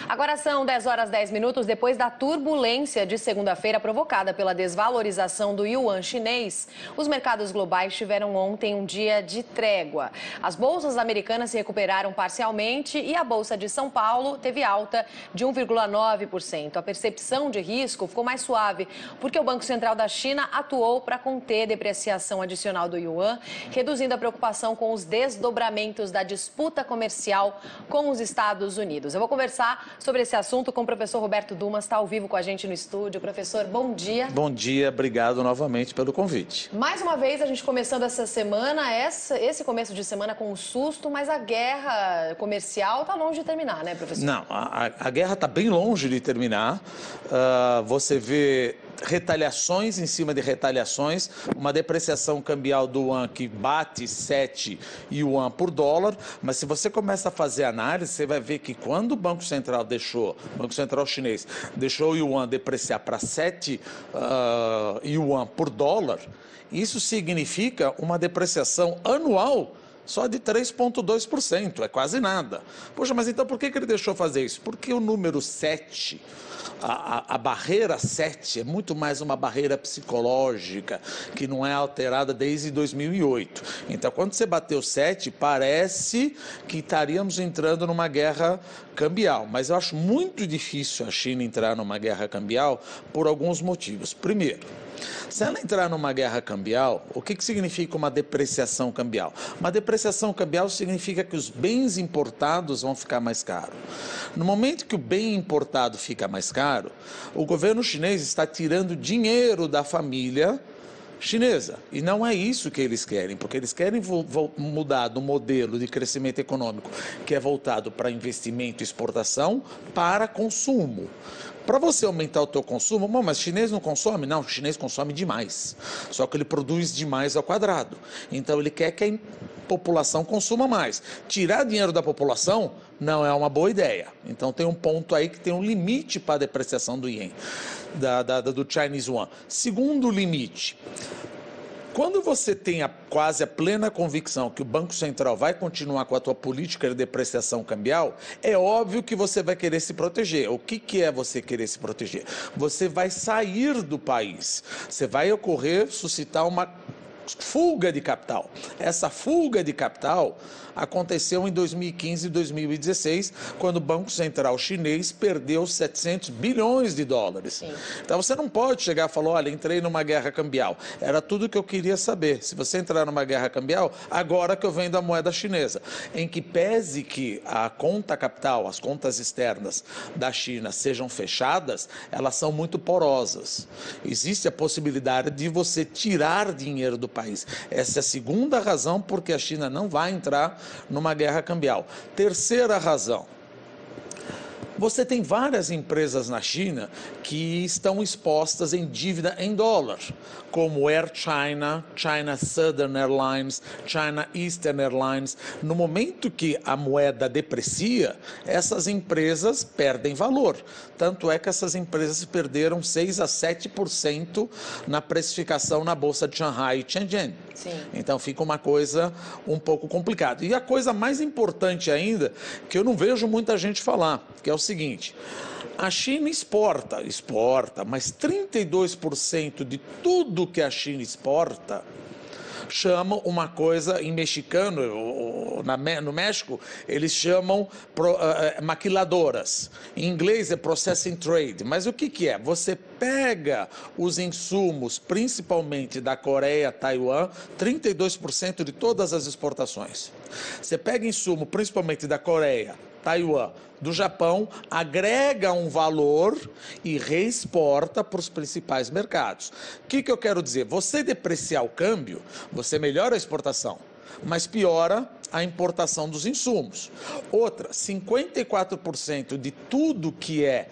Agora são 10 horas 10 minutos. Depois da turbulência de segunda-feira provocada pela desvalorização do yuan chinês, os mercados globais tiveram ontem um dia de trégua. As bolsas americanas se recuperaram parcialmente e a Bolsa de São Paulo teve alta de 1,9%. A percepção de risco ficou mais suave, porque o Banco Central da China atuou para conter a depreciação adicional do yuan, reduzindo a preocupação com os desdobramentos da disputa comercial com os Estados Unidos. Eu vou conversar sobre esse assunto com o professor Roberto Dumas, está ao vivo com a gente no estúdio. Professor, bom dia. Bom dia, obrigado novamente pelo convite. Mais uma vez, a gente começando essa semana, esse começo de semana com um susto, mas a guerra comercial está longe de terminar, né, professor? Não, a guerra está bem longe de terminar. Você vê retaliações em cima de retaliações, uma depreciação cambial do yuan que bate 7 yuan por dólar, mas se você começa a fazer análise, você vai ver que quando o Banco Central chinês deixou o yuan depreciar para 7 yuan por dólar, isso significa uma depreciação anual só de 3,2%, é quase nada. Poxa, mas então por que ele deixou fazer isso? Porque o número 7, a barreira 7 é muito mais uma barreira psicológica, que não é alterada desde 2008. Então, quando você bateu 7, parece que estaríamos entrando numa guerra cambial. Mas eu acho muito difícil a China entrar numa guerra cambial por alguns motivos. Primeiro, se ela entrar numa guerra cambial, o que significa uma depreciação cambial? Uma depreciação cambial significa que os bens importados vão ficar mais caros. No momento que o bem importado fica mais caro, o governo chinês está tirando dinheiro da família chinesa. E não é isso que eles querem, porque eles querem mudar do modelo de crescimento econômico, que é voltado para investimento e exportação, para consumo. Para você aumentar o teu consumo, mas chinês não consome? Não, o chinês consome demais. Só que ele produz demais ao quadrado. Então ele quer que a população consuma mais. Tirar dinheiro da população não é uma boa ideia. Então tem um ponto aí que tem um limite para a depreciação do ien, do Chinese Yuan. Segundo limite, quando você tem quase a plena convicção que o Banco Central vai continuar com a tua política de depreciação cambial, é óbvio que você vai querer se proteger. O que é você querer se proteger? Você vai sair do país. Você vai suscitar uma fuga de capital. Essa fuga de capital aconteceu em 2015 e 2016, quando o Banco Central chinês perdeu 700 bilhões de dólares. Sim. Então você não pode chegar e falar, olha, entrei numa guerra cambial. Era tudo que eu queria saber. Se você entrar numa guerra cambial, agora que eu vendo a moeda chinesa. Em que pese que a conta capital, as contas externas da China sejam fechadas, elas são muito porosas. Existe a possibilidade de você tirar dinheiro do país. Essa é a segunda razão porque a China não vai entrar numa guerra cambial. Terceira razão. Você tem várias empresas na China que estão expostas em dívida em dólar, como Air China, China Southern Airlines, China Eastern Airlines. No momento que a moeda deprecia, essas empresas perdem valor. Tanto é que essas empresas perderam 6 a 7% na precificação na Bolsa de Shanghai e Shenzhen. Sim. Então fica uma coisa um pouco complicada. E a coisa mais importante ainda, que eu não vejo muita gente falar, que é o seguinte: a China exporta, mas 32% de tudo que a China exporta chamam uma coisa, em mexicano, no México, eles chamam maquiladoras. Em inglês é processing trade. Mas o que é? Você pega os insumos, principalmente da Coreia, Taiwan, 32% de todas as exportações. Você pega insumo, principalmente da Coreia, Taiwan, do Japão, agrega um valor e reexporta para os principais mercados. O que eu quero dizer? Você depreciar o câmbio, você melhora a exportação, mas piora a importação dos insumos. Outra, 54% de tudo que é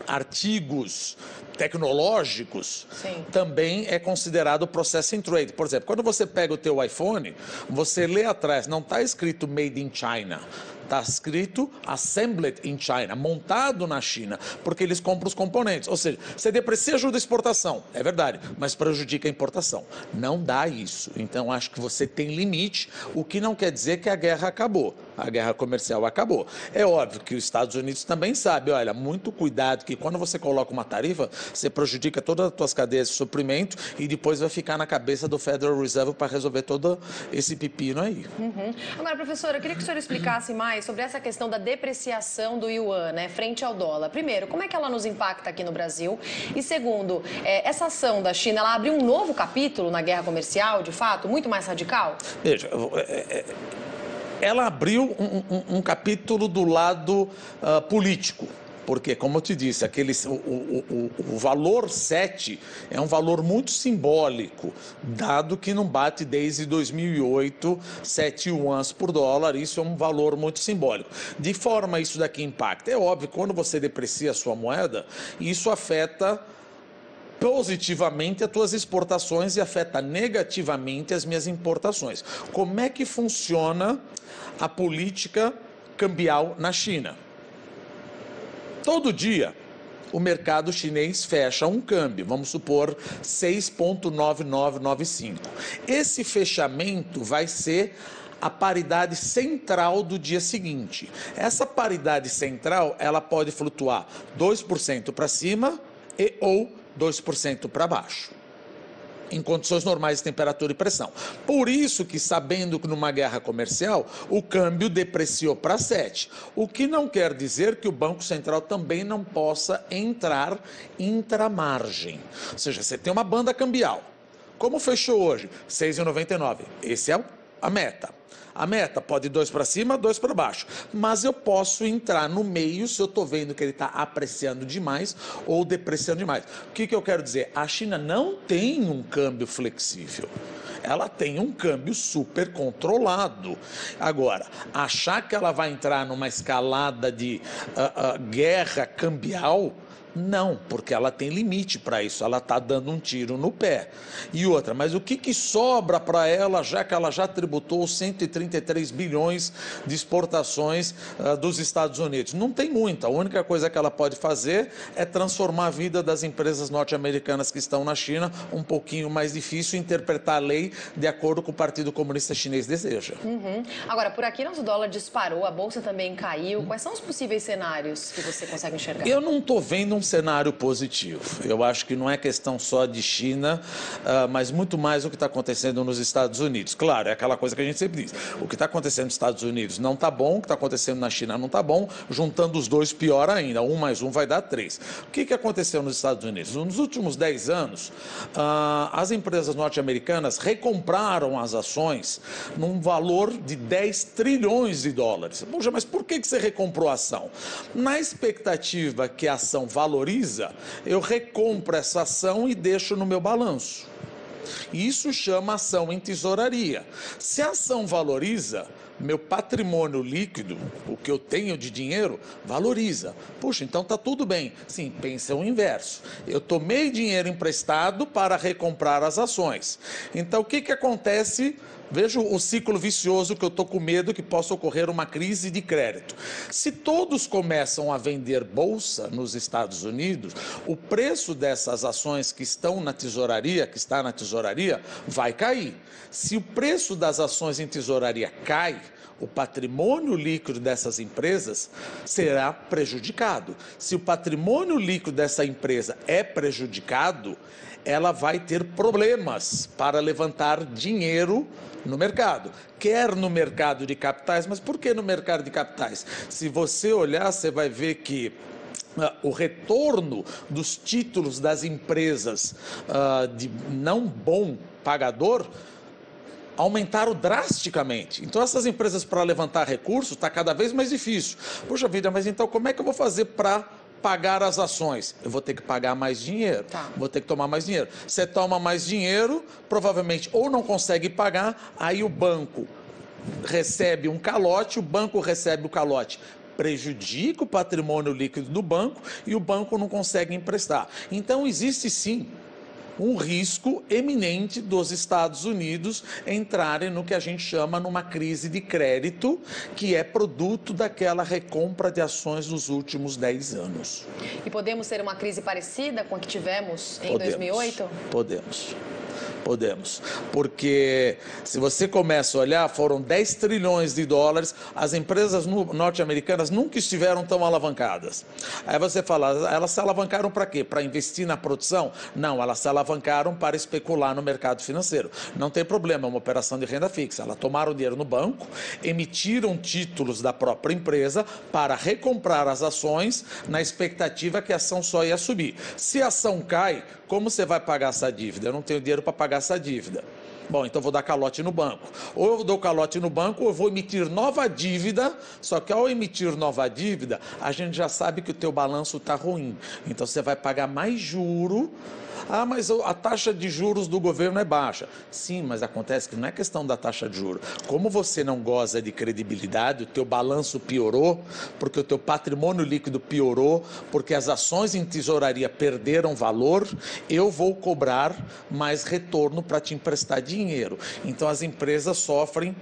artigos tecnológicos, Sim. também é considerado processing trade. Por exemplo, quando você pega o teu iPhone, você lê atrás, não está escrito Made in China. Está escrito Assembled in China, montado na China, porque eles compram os componentes. Ou seja, você deprecia ajuda a exportação, é verdade, mas prejudica a importação. Não dá isso. Então, acho que você tem limite, o que não quer dizer que a guerra acabou. A guerra comercial acabou. É óbvio que os Estados Unidos também sabem, olha, muito cuidado, que quando você coloca uma tarifa, você prejudica todas as suas cadeias de suprimento e depois vai ficar na cabeça do Federal Reserve para resolver todo esse pepino aí. Agora, professora, eu queria que o senhor explicasse mais sobre essa questão da depreciação do yuan, né, frente ao dólar. Primeiro, como é que ela nos impacta aqui no Brasil? E segundo, essa ação da China, ela abriu um novo capítulo na guerra comercial, de fato, muito mais radical? Veja, ela abriu um capítulo do lado político. Porque, como eu te disse, o valor 7 é um valor muito simbólico, dado que não bate desde 2008, 7 yuans por dólar, isso é um valor muito simbólico. De forma isso daqui impacta. É óbvio, quando você deprecia a sua moeda, isso afeta positivamente as tuas exportações e afeta negativamente as minhas importações. Como é que funciona a política cambial na China? Todo dia, o mercado chinês fecha um câmbio, vamos supor 6,9995. Esse fechamento vai ser a paridade central do dia seguinte. Essa paridade central, ela pode flutuar 2% para cima ou 2% para baixo, em condições normais de temperatura e pressão. Por isso que, sabendo que numa guerra comercial, o câmbio depreciou para 7. O que não quer dizer que o Banco Central também não possa entrar intramargem. Ou seja, você tem uma banda cambial. Como fechou hoje? 6,99. Esse é a meta. A meta pode ir 2 para cima, 2 para baixo. Mas eu posso entrar no meio se eu estou vendo que ele está apreciando demais ou depreciando demais. O que eu quero dizer? A China não tem um câmbio flexível. Ela tem um câmbio super controlado. Agora, achar que ela vai entrar numa escalada de guerra cambial... Não, porque ela tem limite para isso, ela está dando um tiro no pé. E outra, mas o que sobra para ela, já que ela já tributou 133 bilhões de exportações dos Estados Unidos? Não tem muito, a única coisa que ela pode fazer é transformar a vida das empresas norte-americanas que estão na China um pouquinho mais difícil, interpretar a lei de acordo com o Partido Comunista Chinês deseja. Agora, por aqui nosso dólar disparou, a bolsa também caiu. Quais são os possíveis cenários que você consegue enxergar? Eu não estou vendo um cenário positivo. Eu acho que não é questão só de China, mas muito mais o que está acontecendo nos Estados Unidos. Claro, é aquela coisa que a gente sempre diz. O que está acontecendo nos Estados Unidos não está bom, o que está acontecendo na China não está bom, juntando os dois pior ainda. 1 mais 1 vai dar 3. O que aconteceu nos Estados Unidos? Nos últimos 10 anos, as empresas norte-americanas recompraram as ações num valor de 10 trilhões de dólares. Poxa, mas por que você recomprou a ação? Na expectativa que a ação valoriza, eu recompro essa ação e deixo no meu balanço. Isso chama ação em tesouraria. Se a ação valoriza, meu patrimônio líquido, o que eu tenho de dinheiro, valoriza. Puxa, então está tudo bem. Sim, pensa o inverso. Eu tomei dinheiro emprestado para recomprar as ações. Então, o que acontece? Veja o ciclo vicioso que eu estou com medo que possa ocorrer uma crise de crédito. Se todos começam a vender bolsa nos Estados Unidos, o preço dessas ações que estão na tesouraria, vai cair. Se o preço das ações em tesouraria cai, o patrimônio líquido dessas empresas será prejudicado. Se o patrimônio líquido dessa empresa é prejudicado, ela vai ter problemas para levantar dinheiro no mercado. Quer no mercado de capitais, mas por que no mercado de capitais? Se você olhar, você vai ver que o retorno dos títulos das empresas de não bom pagador aumentaram drasticamente. Então, essas empresas, para levantar recursos, está cada vez mais difícil. Puxa vida, mas então como é que eu vou fazer para pagar as ações? Eu vou ter que pagar mais dinheiro, vou ter que tomar mais dinheiro. Você toma mais dinheiro, provavelmente ou não consegue pagar, aí o banco recebe um calote, o banco recebe o calote prejudica o patrimônio líquido do banco e o banco não consegue emprestar. Então, existe sim um risco eminente dos Estados Unidos entrarem no que a gente chama numa crise de crédito, que é produto daquela recompra de ações nos últimos 10 anos. E podemos ter uma crise parecida com a que tivemos em 2008? Podemos, porque se você começa a olhar, foram 10 trilhões de dólares, as empresas norte-americanas nunca estiveram tão alavancadas. Aí você fala, elas se alavancaram para quê? Para investir na produção? Não, elas se alavancaram para especular no mercado financeiro. Não tem problema, é uma operação de renda fixa. Elas tomaram dinheiro no banco, emitiram títulos da própria empresa para recomprar as ações na expectativa que a ação só ia subir. Se a ação cai, como você vai pagar essa dívida? Eu não tenho dinheiro para pagar essa dívida. Bom, então vou dar calote no banco. Ou eu dou calote no banco ou eu vou emitir nova dívida, só que ao emitir nova dívida, a gente já sabe que o teu balanço está ruim. Então você vai pagar mais juro. Ah, mas a taxa de juros do governo é baixa. Sim, mas acontece que não é questão da taxa de juros. Como você não goza de credibilidade, o teu balanço piorou, porque o teu patrimônio líquido piorou, porque as ações em tesouraria perderam valor, eu vou cobrar mais retorno para te emprestar dinheiro. Então as empresas sofrem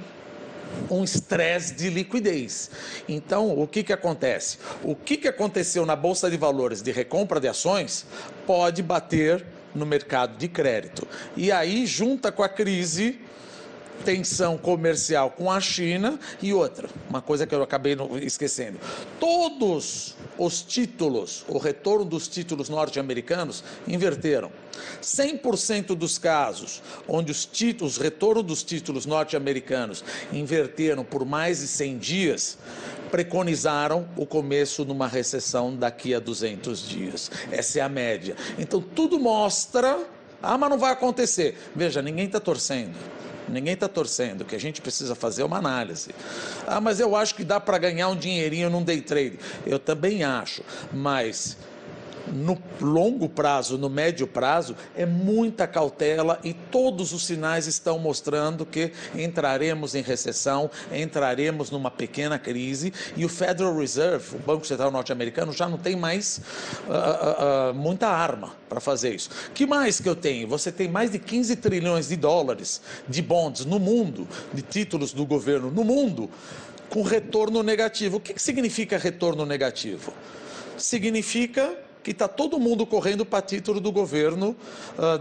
um estresse de liquidez. Então, o que acontece? O que aconteceu na Bolsa de Valores de recompra de ações pode bater no mercado de crédito. E aí, junta com a crise, tensão comercial com a China e outra, uma coisa que eu acabei esquecendo. Todos os títulos, o retorno dos títulos norte-americanos inverteram. 100% dos casos onde os retornos dos títulos norte-americanos inverteram por mais de 100 dias, preconizaram o começo numa recessão daqui a 200 dias. Essa é a média. Então, tudo mostra, mas não vai acontecer. Veja, ninguém está torcendo. Ninguém está torcendo, o que a gente precisa fazer é uma análise. Mas eu acho que dá para ganhar um dinheirinho num day trade. Eu também acho, mas no longo prazo, no médio prazo, é muita cautela e todos os sinais estão mostrando que entraremos em recessão, entraremos numa pequena crise e o Federal Reserve, o Banco Central norte-americano, já não tem mais muita arma para fazer isso. Que mais que eu tenho? Você tem mais de 15 trilhões de dólares de bonds no mundo, de títulos do governo no mundo, com retorno negativo. O que significa retorno negativo? Significa que está todo mundo correndo para título do governo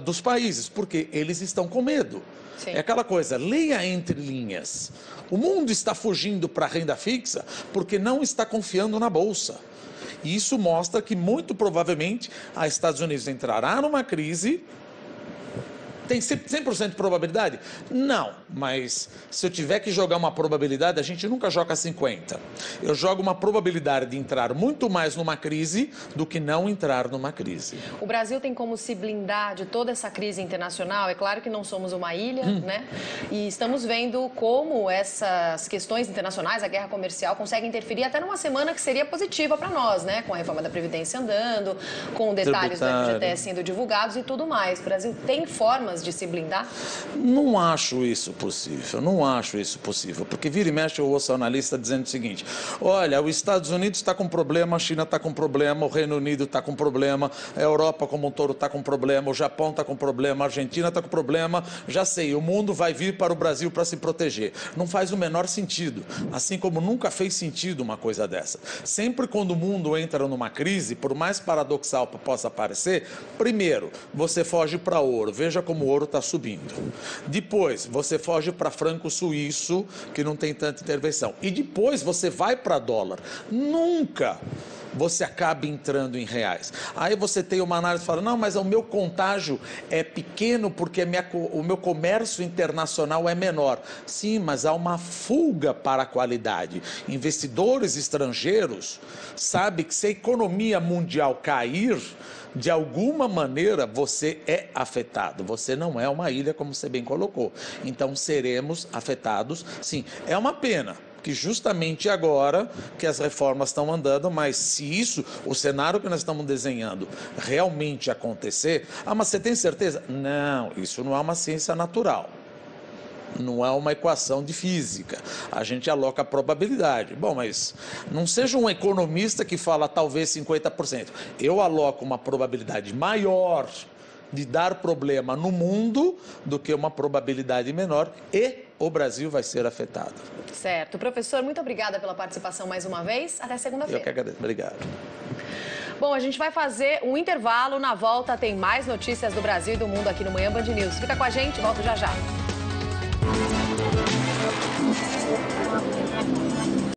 dos países, porque eles estão com medo. Sim. É aquela coisa, leia entre linhas. O mundo está fugindo para a renda fixa porque não está confiando na Bolsa. E isso mostra que, muito provavelmente, os Estados Unidos entrará numa crise. Tem 100% de probabilidade? Não, mas se eu tiver que jogar uma probabilidade, a gente nunca joga 50%. Eu jogo uma probabilidade de entrar muito mais numa crise do que não entrar numa crise. O Brasil tem como se blindar de toda essa crise internacional? É claro que não somos uma ilha, né? E estamos vendo como essas questões internacionais, a guerra comercial, conseguem interferir até numa semana que seria positiva para nós, né? Com a reforma da Previdência andando, com detalhes do FGTS sendo divulgados e tudo mais. O Brasil tem formas de se blindar? Não acho isso possível, porque vira e mexe eu ouço analista dizendo o seguinte, olha, os Estados Unidos está com problema, a China está com problema, o Reino Unido está com problema, a Europa como um todo está com problema, o Japão está com problema, a Argentina está com problema, já sei, o mundo vai vir para o Brasil para se proteger. Não faz o menor sentido, assim como nunca fez sentido uma coisa dessa. Sempre quando o mundo entra numa crise, por mais paradoxal que possa parecer, primeiro, você foge para ouro, veja como o ouro está subindo. Depois, você foge para franco suíço, que não tem tanta intervenção. E depois, você vai para dólar. Nunca você acaba entrando em reais. Aí você tem uma análise e fala, não, mas o meu contágio é pequeno porque o meu comércio internacional é menor. Sim, mas há uma fuga para a qualidade. Investidores estrangeiros sabem que se a economia mundial cair, de alguma maneira você é afetado. Você não é uma ilha, como você bem colocou. Então seremos afetados, sim. É uma pena que justamente agora que as reformas estão andando, mas se isso, o cenário que nós estamos desenhando, realmente acontecer, mas você tem certeza? Não, isso não é uma ciência natural. Não é uma equação de física. A gente aloca a probabilidade. Bom, mas não seja um economista que fala talvez 50%. Eu aloco uma probabilidade maior de dar problema no mundo do que uma probabilidade menor e o Brasil vai ser afetado. Certo. Professor, muito obrigada pela participação mais uma vez. Até segunda-feira. Eu que agradeço. Obrigado. Bom, a gente vai fazer um intervalo. Na volta tem mais notícias do Brasil e do mundo aqui no Manhã Band News. Fica com a gente, volto já já.